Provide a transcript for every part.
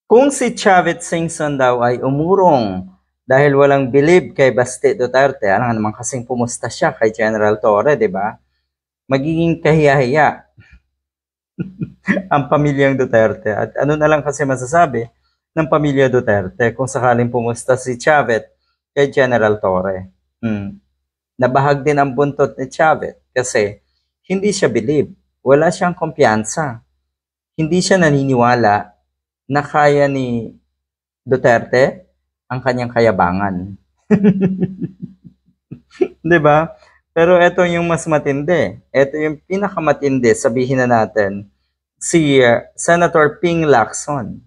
Kung si Chavit Singson daw ay umurong dahil walang bilib kay Baste Duterte, alam nga naman kasing pumusta siya kay General Torre, di ba? Magiging kahiya-hiya ang pamilyang Duterte. At ano na lang kasi masasabi ng pamilya Duterte kung sakaling pumusta si Chavit kay General Torre. Nabahag din ang buntot ni Chavit kasi hindi siya bilib. Wala siyang kumpiyansa. Hindi siya naniniwala na kaya ni Duterte ang kanyang kayabangan. 'Di ba? Pero ito yung mas matindi. Ito yung pinakamatindi, sabihin na natin, si Senator Ping Lacson.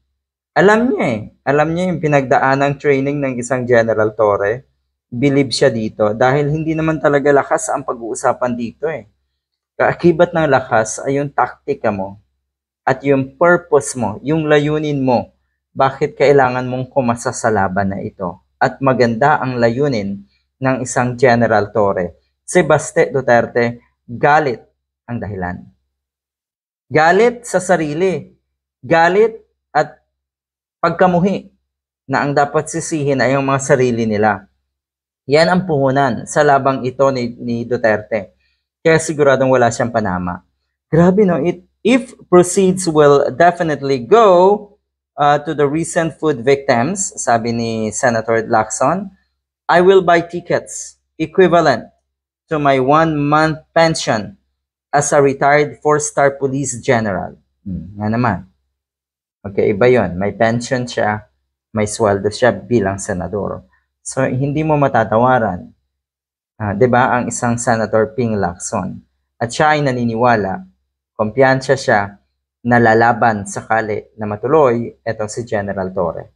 Alam niya Alam niya yung pinagdaanang training ng isang General Torre. Believe siya dito dahil hindi naman talaga lakas ang pag-uusapan dito eh. Kaakibat ng lakas ay yung taktika mo at yung purpose mo, yung layunin mo. Bakit kailangan mong kumasa sa laban na ito? At maganda ang layunin ng isang General Torre. Si Baste Duterte, galit ang dahilan. Galit sa sarili. Galit at pagkamuhi na ang dapat sisihin ay ang mga sarili nila. Yan ang puhunan sa labang ito ni Duterte. Kaya siguradong wala siyang panama. Grabe no, if proceeds will definitely go to the recent food victims, sabi ni Senator Lacson, I will buy tickets equivalent to my 1-month pension as a retired 4-star police general. Nga naman. Okay, iba yon. May pension siya, may sweldo siya bilang senador. So, hindi mo matatawaran, 'di ba, ang isang Senator Ping Lacson. At siya ay naniniwala, kumpiyansa siya na lalaban sakali na matuloy itong si General Torre.